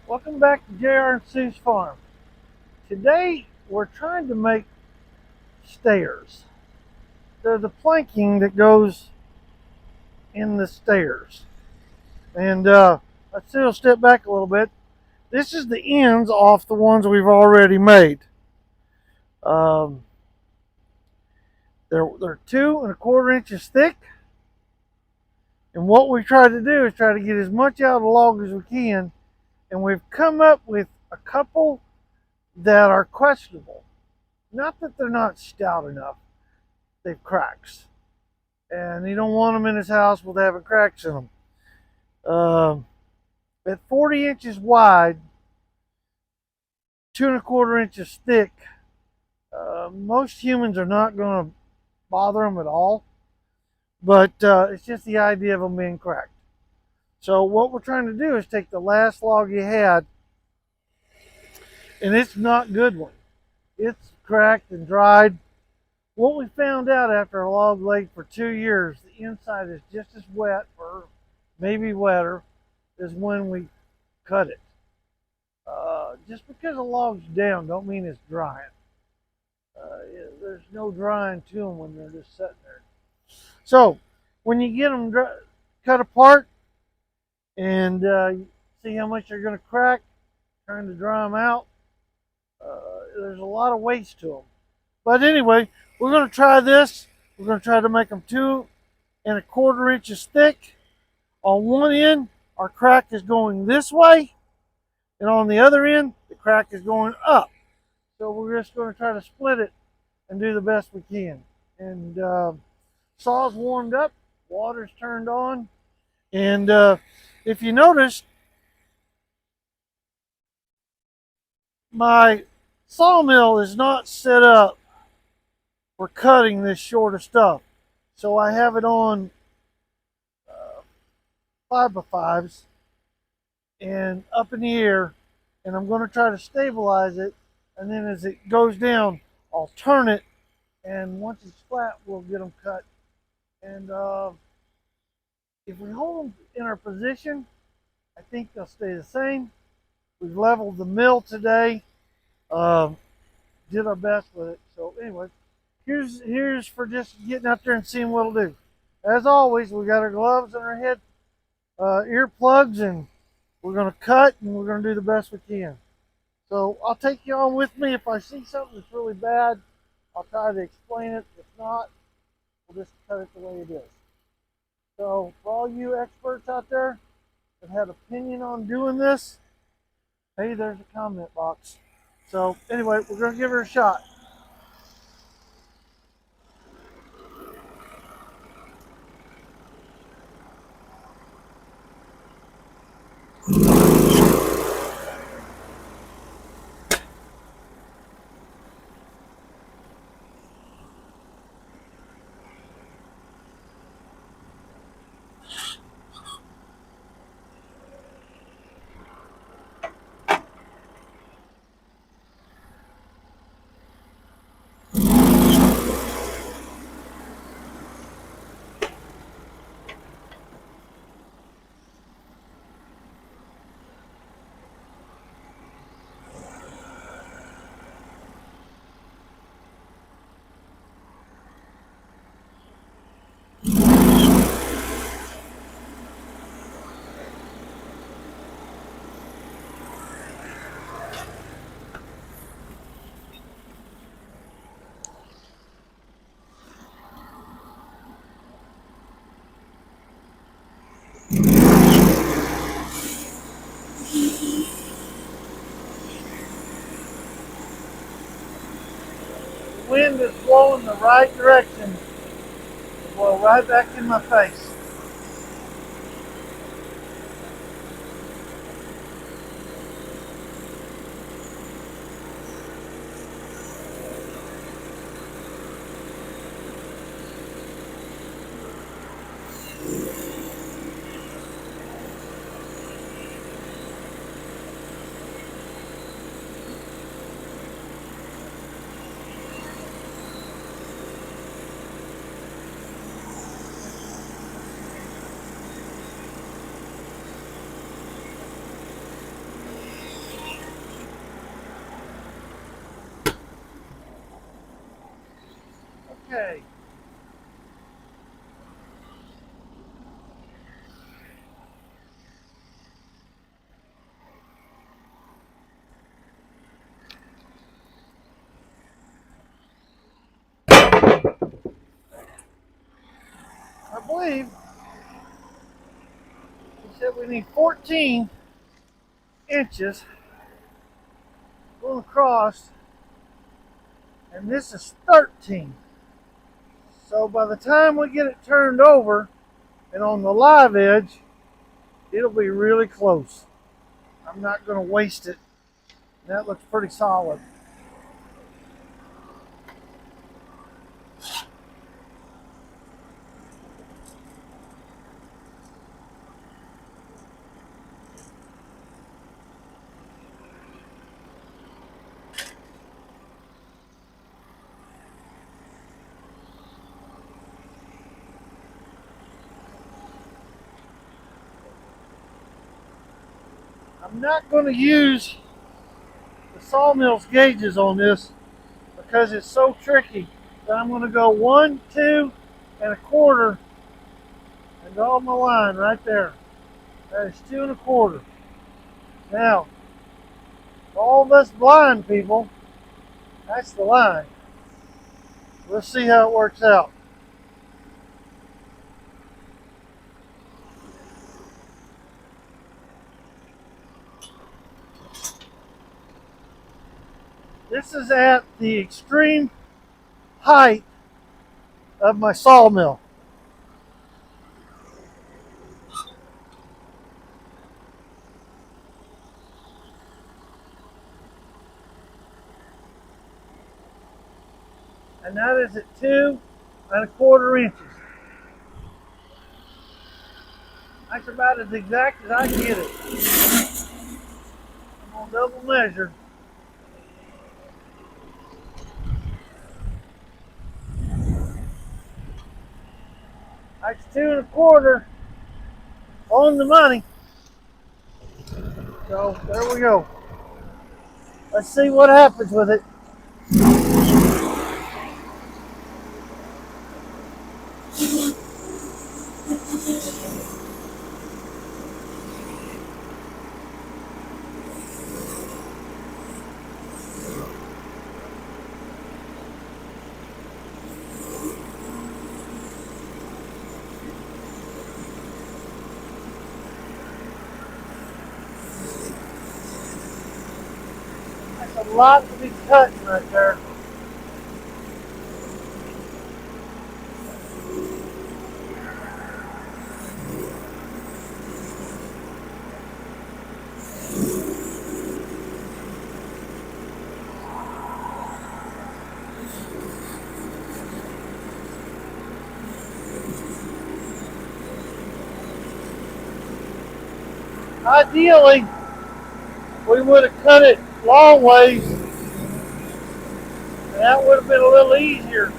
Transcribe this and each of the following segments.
Welcome back to JR and Sue's Farm. Today we're trying to make stairs. They're the planking that goes in the stairs. And let's see, we'll step back a little bit. This is the ends off the ones we've already made. Um, they're 2¼ inches thick. And what we try to do is try to get as much out of the log as we can. And we've come up with a couple that are questionable. Not that they're not stout enough, they've cracks. And you don't want them in his house with having cracks in them. At 40 inches wide, 2¼ inches thick, most humans are not going to bother them at all. But it's just the idea of them being cracked. So what we're trying to do is take the last log you had, and it's not a good one. It's cracked and dried. What we found out after a log laid for 2 years, the inside is just as wet, or maybe wetter, as when we cut it. Just because a log's down don't mean it's drying. There's no drying to them when they're just sitting there. So when you get them cut apart and see how much they're going to crack, trying to dry them out, there's a lot of waste to them. But anyway, we're going to try this. We're going to try to make them 2¼ inches thick. On one end, our crack is going this way, and on the other end, the crack is going up. So we're just going to try to split it and do the best we can. And saw's warmed up, water's turned on, and if you notice, my sawmill is not set up for cutting this short of stuff. So I have it on 5x5s and up in the air, and I'm going to try to stabilize it, and then as it goes down, I'll turn it, and once it's flat, we'll get them cut. And if we hold them in our position, I think they'll stay the same. We've leveled the mill today, did our best with it. So anyway, here's for just getting up there and seeing what it'll do. As always, we got our gloves on our head, earplugs, and we're going to cut, and we're going to do the best we can. So I'll take you on with me. If I see something that's really bad, I'll try to explain it. If not, we'll just cut it the way it is. So for all you experts out there that had opinion on doing this, hey, there's a comment box. So anyway, we're going to give her a shot. The wind is blowing the right direction. It'll blow right back in my face. Okay. I believe he said we need 14 inches going across, and this is 13. So by the time we get it turned over and on the live edge, it'll be really close. I'm not going to waste it. That looks pretty solid. I'm not going to use the sawmill's gauges on this because it's so tricky. But I'm going to go 1, 2, and a quarter and draw my line right there. That is 2 1/4. Now, for all of us blind people, that's the line. Let's see how it works out. This is at the extreme height of my sawmill. And that is at 2 1/4 inches. That's about as exact as I can get it. I'm gonna double measure. That's 2 1/4 on the money. So there we go. Let's see what happens with it. That's a lot to be cutting right there. Ideally, we would have cut it long ways, and that would have been a little easier.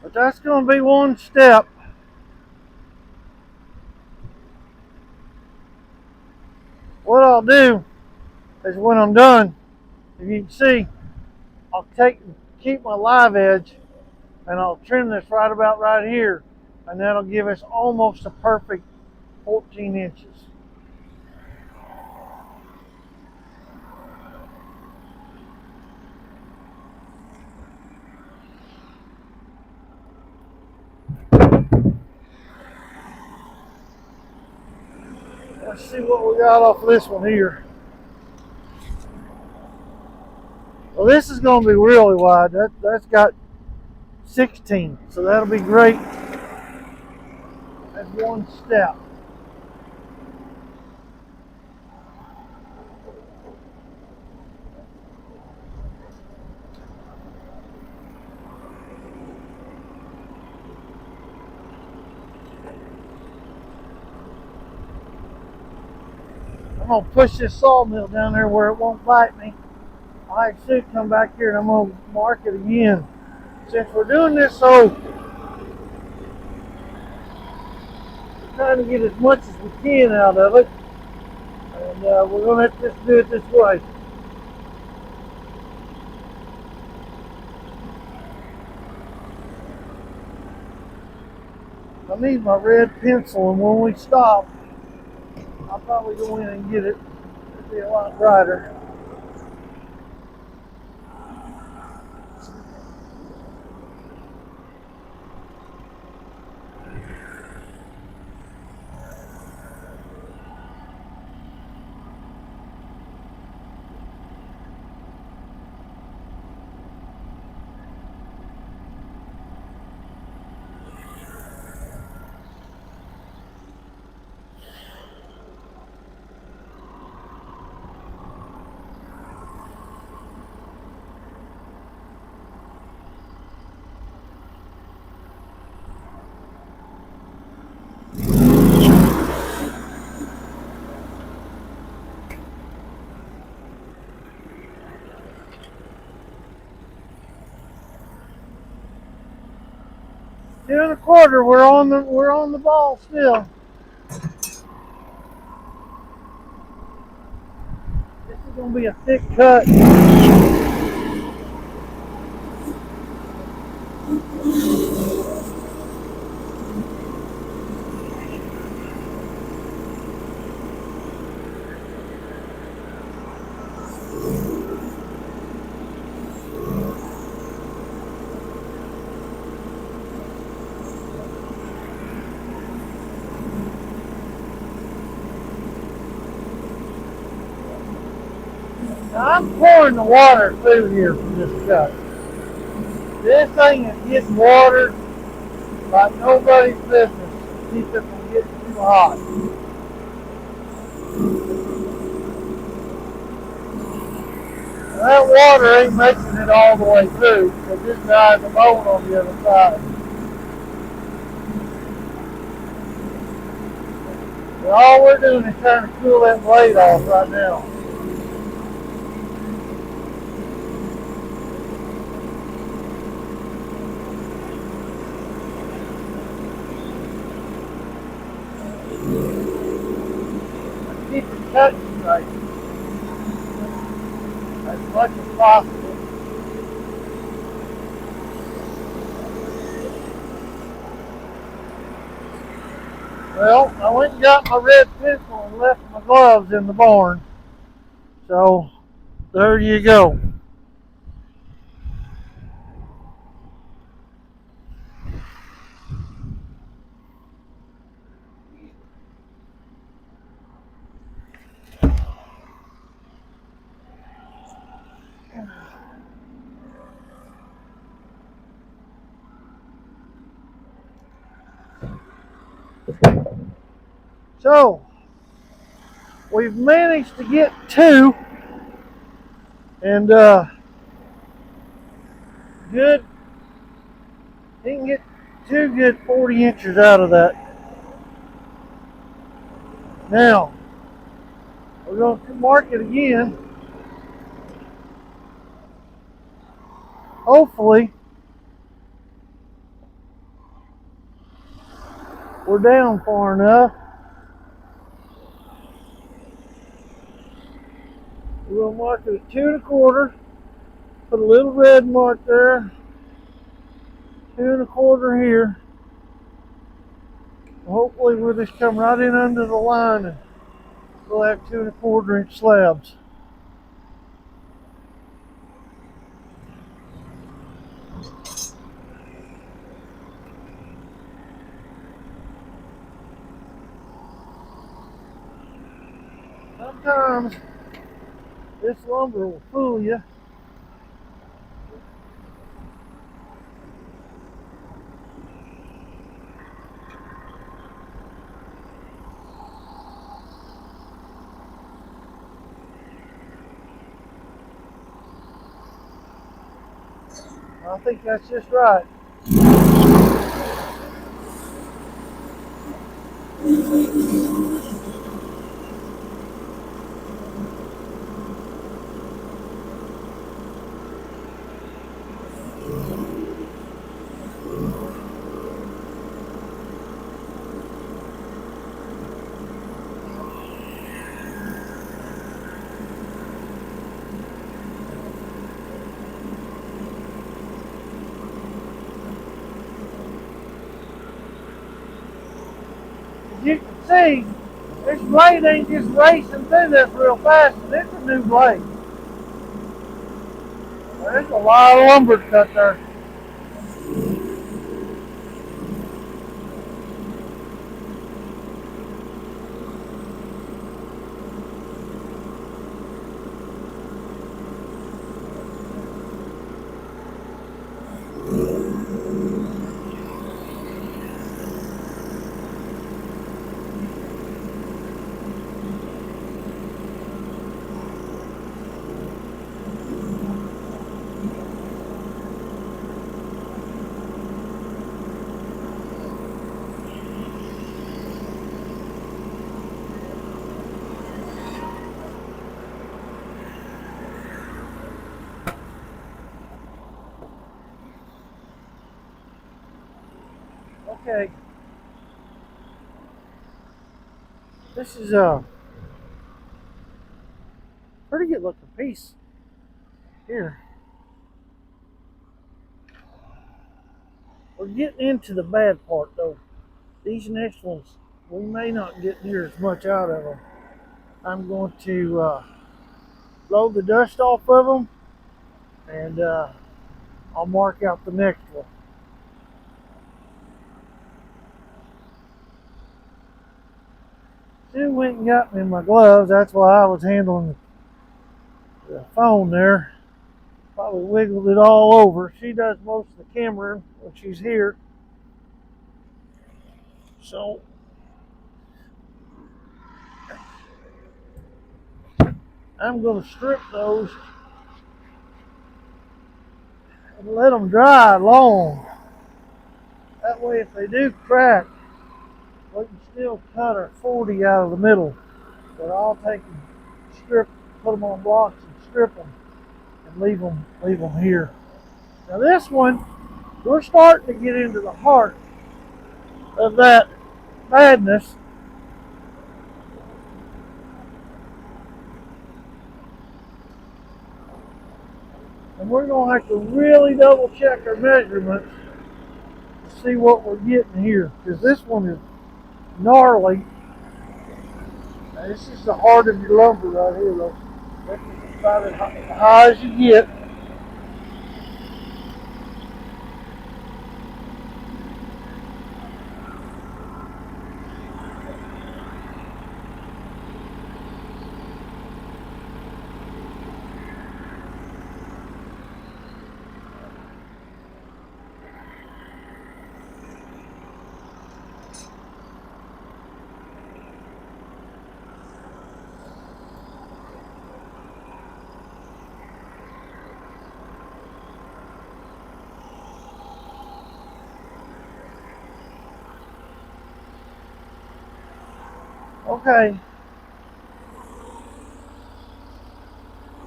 But that's going to be one step. What I'll do is when I'm done, if you can see, I'll keep my live edge and I'll trim this right about right here, and that'll give us almost a perfect 14 inches. Let's see what we got off of this one here. Well, this is going to be really wide. That's got 16, so that'll be great as one step. gonna push this sawmill down there where it won't bite me. I should come back here and I'm gonna mark it again. Since we're doing this, so we're trying to get as much as we can out of it, and we're gonna have to just do it this way. I need my red pencil, and when we stop, I'll probably go in and get it. It'll be a lot brighter. Two and a quarter. We're on the ball still. This is gonna be a thick cut. Now I'm pouring the water through here from this cut. This thing is getting watered like nobody's business to keep it from getting too hot. Now that water ain't making it all the way through, because this guy's a bone on the other side. But all we're doing is trying to cool that blade off right now. Keep it cut straight as much as possible. Well, I went and got my red pencil and left my gloves in the barn. So, there you go. So, we've managed to get two, and good. You can get two good 40 inches out of that. Now, we're going to mark it again. Hopefully, we're down far enough. We're going to mark it at 2 1/4. Put a little red mark there. 2 1/4 here. Hopefully we'll just come right in under the line and we'll have 2 1/4 inch slabs. Sometimes this lumber will fool you. I think that's just right. see, this blade ain't just racing through this real fast, and it's a new blade. There's a lot of lumber cut there. Okay, this is a pretty good looking piece here. We're getting into the bad part though. These next ones, we may not get near as much out of them. I'm going to blow the dust off of them, and I'll mark out the next one. Sue went and got me my gloves. That's why I was handling the phone there. Probably wiggled it all over. She does most of the camera when she's here. So I'm going to strip those and let them dry long. That way if they do crack, we can still cut our 40 out of the middle. But I'll take and strip, put them on blocks and strip them and leave them here. Now this one, we're starting to get into the heart of that madness. And we're going to have to really double check our measurements to see what we're getting here. Because this one is gnarly. Now, this is the heart of your lumber right here, though. That's about as high as you get. Okay.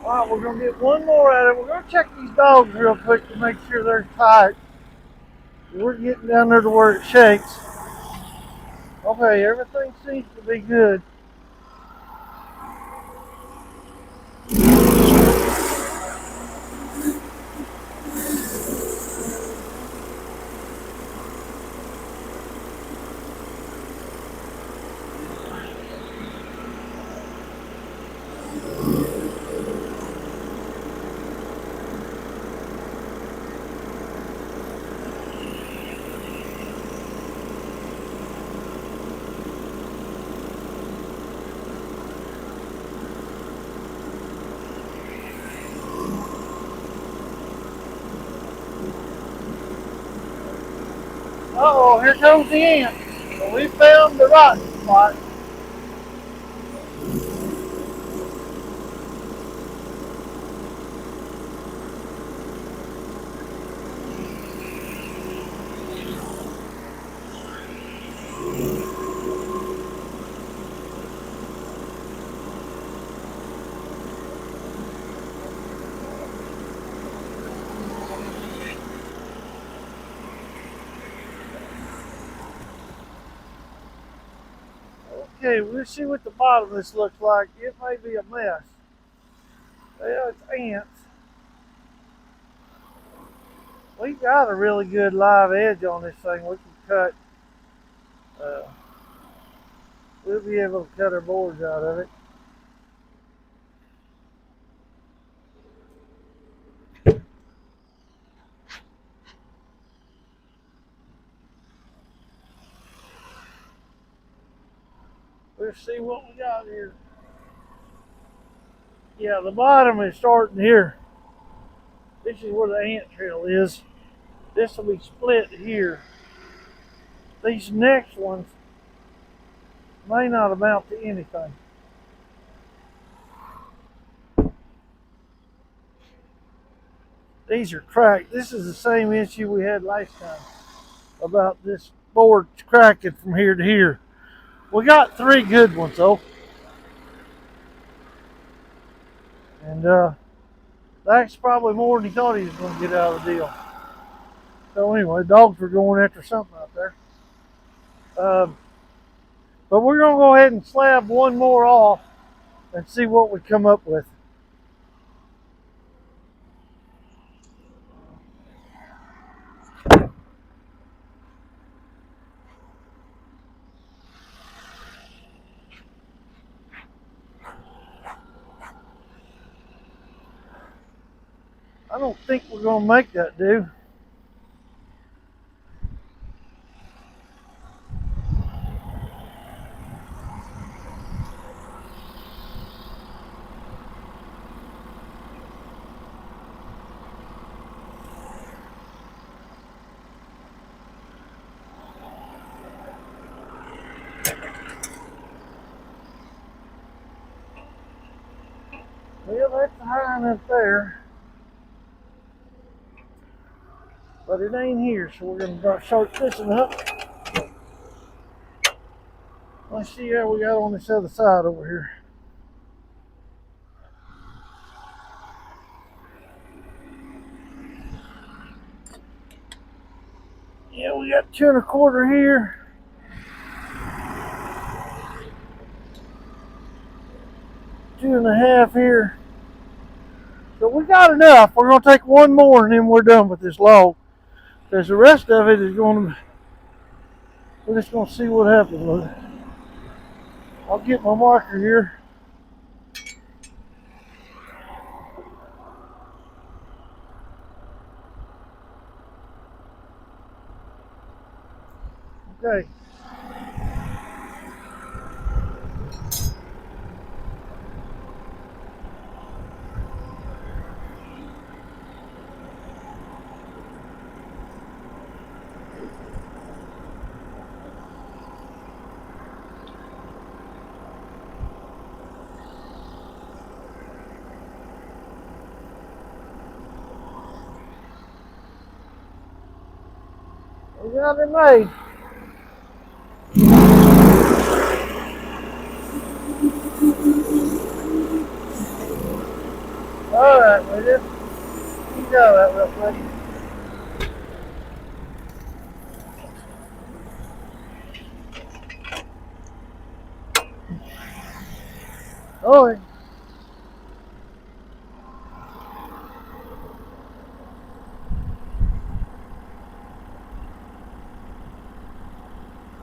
Alright, we're going to get one more at it. We're going to check these dogs real quick to make sure they're tight. We're getting down there to where it shakes. Okay, everything seems to be good. Uh-oh, here comes the ant. So we found the rotten spot. Okay, we'll see what the bottom of this looks like. It may be a mess. Yeah, it's ants. We got a really good live edge on this thing. We can cut we'll be able to cut our boards out of it. Let's see what we got here. Yeah, the bottom is starting here. This is where the ant trail is. This will be split here. These next ones may not amount to anything. These are cracked. This is the same issue we had last time about this board cracking from here to here. We got 3 good ones though. And that's probably more than he thought he was going to get out of the deal. So anyway, dogs were going after something out there. But we're going to go ahead and slab one more off and see what we come up with. I don't think we're going to make that do. Well, that's high enough there. But it ain't here, so we're going to start fishing up. Let's see how we got on this other side over here. Yeah, we got 2 1/4 here. 2 1/2 here. So we got enough. We're going to take one more and then we're done with this log. Because the rest of it is going to, we're just going to see what happens with it. I'll get my marker here. Okay. We got it made. Alright, we just you go that real quick. Oh,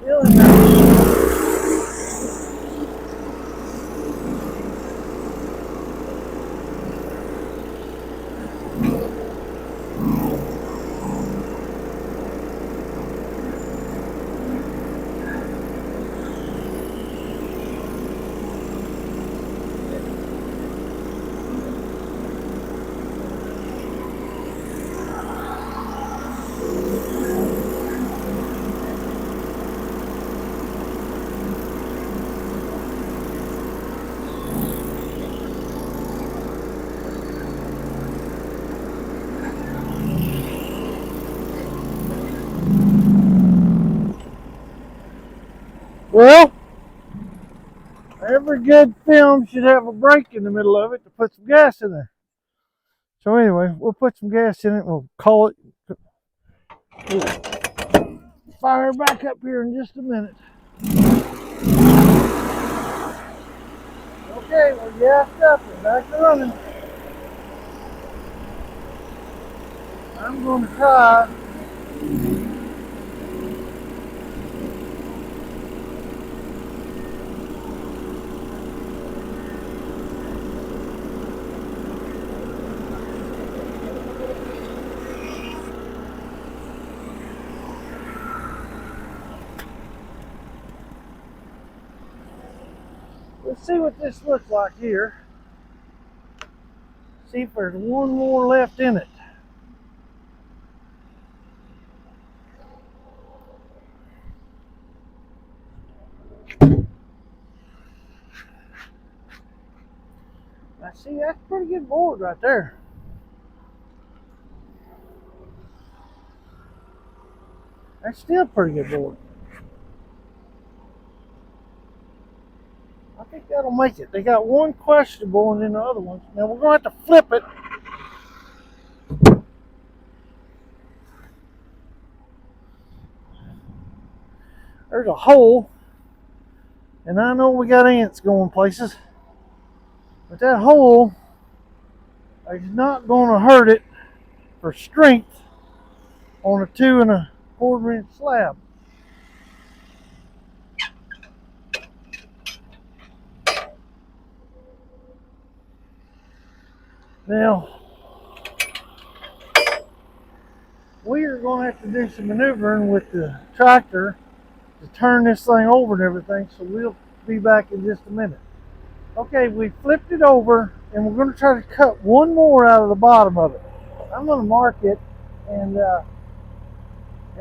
really nice. Well, every good film should have a break in the middle of it to put some gas in there. So anyway, we'll put some gas in it and we'll call it. We'll fire back up here in just a minute. Okay, we're gassed up and back to running. I'm going to try let's see what this looks like here. See if there's one more left in it. Now see, that's a pretty good board right there. That's still a pretty good board. I think that'll make it. They got one questionable and then the other ones. Now we're going to have to flip it. There's a hole. And I know we got ants going places. But that hole is not going to hurt it for strength on a 2 1/4 inch slab. Now, we are going to have to do some maneuvering with the tractor to turn this thing over and everything, so we'll be back in just a minute. Okay, we flipped it over, and we're going to try to cut one more out of the bottom of it. I'm going to mark it, and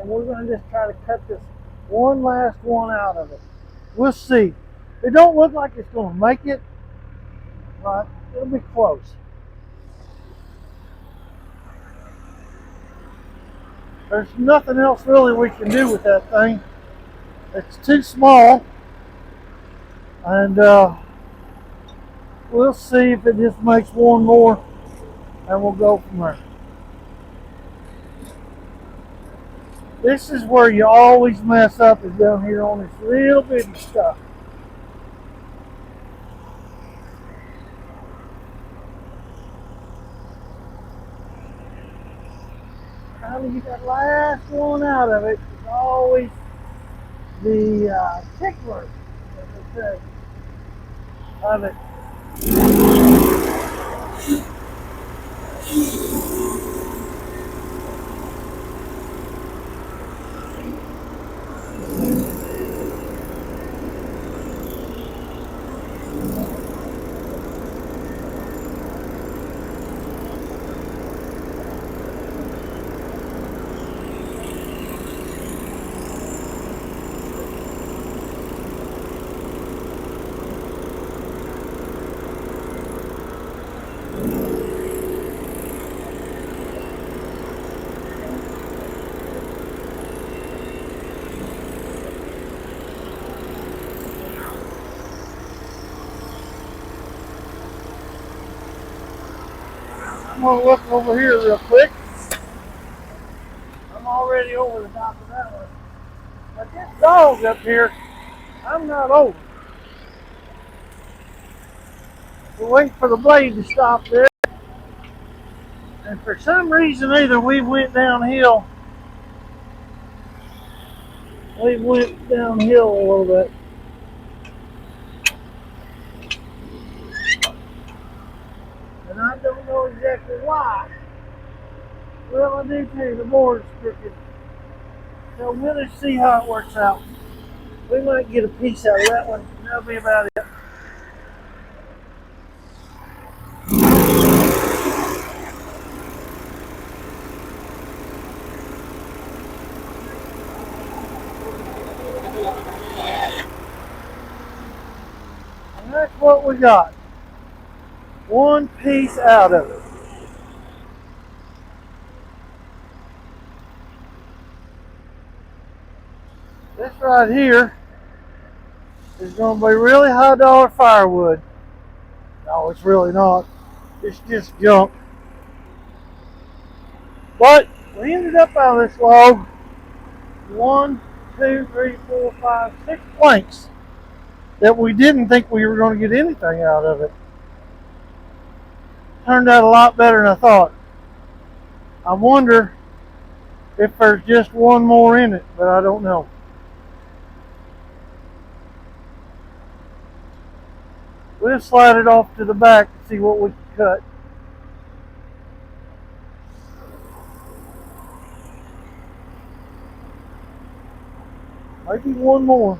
we're going to just try to cut this one last one out of it. We'll see. It don't look like it's going to make it, but it'll be close. There's nothing else really we can do with that thing. It's too small, and we'll see if it just makes one more, and we'll go from there. This is where you always mess up, is down here on this little bitty stuff. Trying to get that last one out of it is always the tickler, as they say, of it. I'm going to look over here real quick. I'm already over the top of that one. But this dog up here, I'm not over. We're waiting for the blade to stop there. And for some reason, either we went downhill. We went downhill a little bit. And I don't know exactly why. Well, I do too. The board's crooked. So we'll just see how it works out. We might get a piece out of that one. That'll be about it. And that's what we got. One piece out of it. This right here is going to be really high dollar firewood. No, it's really not. It's just junk. But we ended up out of this log 1, 2, 3, 4, 5, 6 planks that we didn't think we were going to get anything out of it. Turned out a lot better than I thought. I wonder if there's just one more in it, but I don't know. We'll slide it off to the back to see what we can cut. Maybe one more.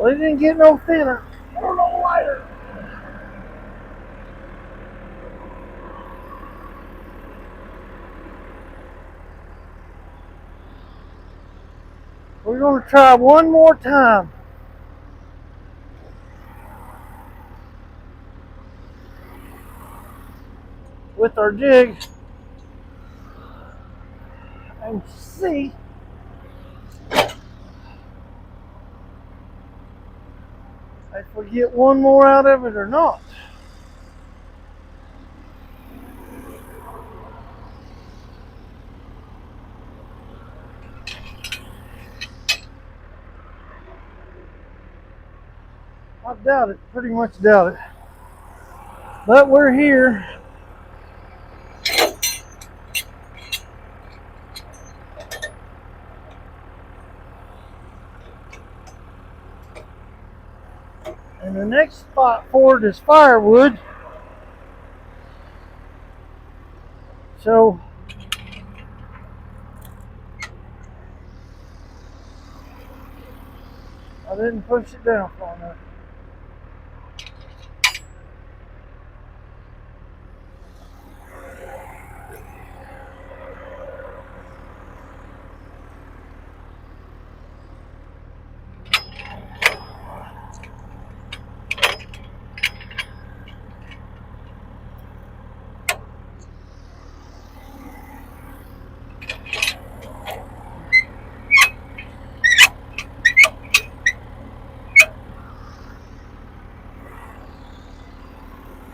Well, it didn't get no thinner or no lighter. We're going to try one more time with our jig and see if we get one more out of it or not. I doubt it, pretty much doubt it. But we're here. And the next spot for it is firewood. So I didn't push it down far enough.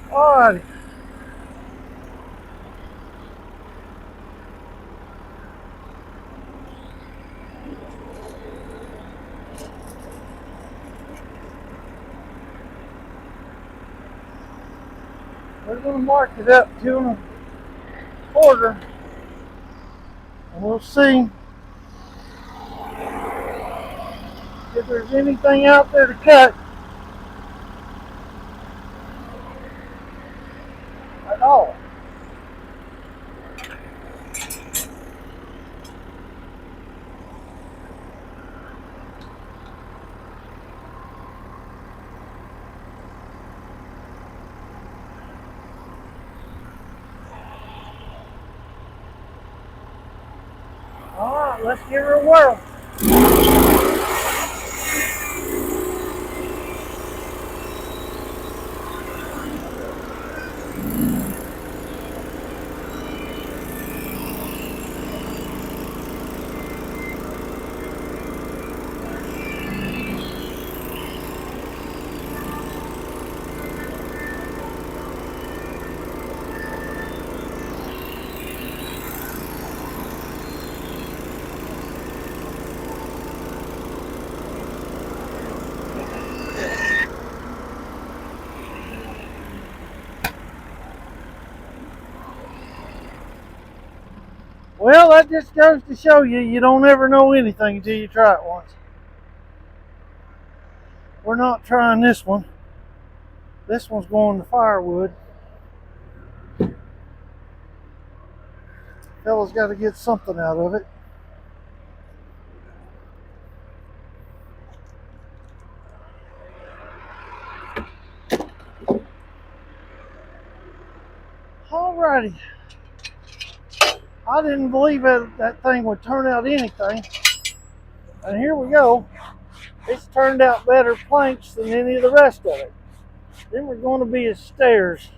Alrighty. We're going to mark it up 2¼ and we'll see if there's anything out there to cut at all. Alright, let's give her a whirl. Well, that just goes to show you, you don't ever know anything until you try it once. We're not trying this one. This one's going to firewood. Fella's got to get something out of it. Alrighty. I didn't believe that thing would turn out anything. And here we go. It's turned out better planks than any of the rest of it. Then we're going to be as stairs.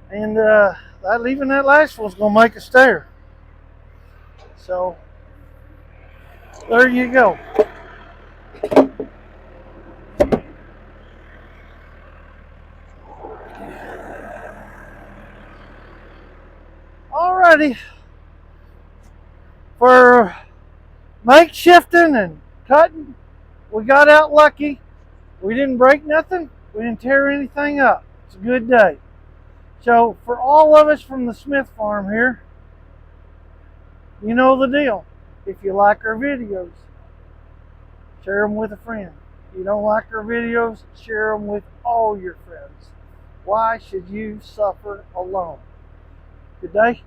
And even that last one's going to make a stair. So, there you go. Alrighty. For makeshifting and cutting, we got out lucky. We didn't break nothing. We didn't tear anything up. It's a good day. So for all of us from the Smith farm here, you know the deal. If you like our videos, share them with a friend. If you don't like our videos, share them with all your friends. Why should you suffer alone? Good day.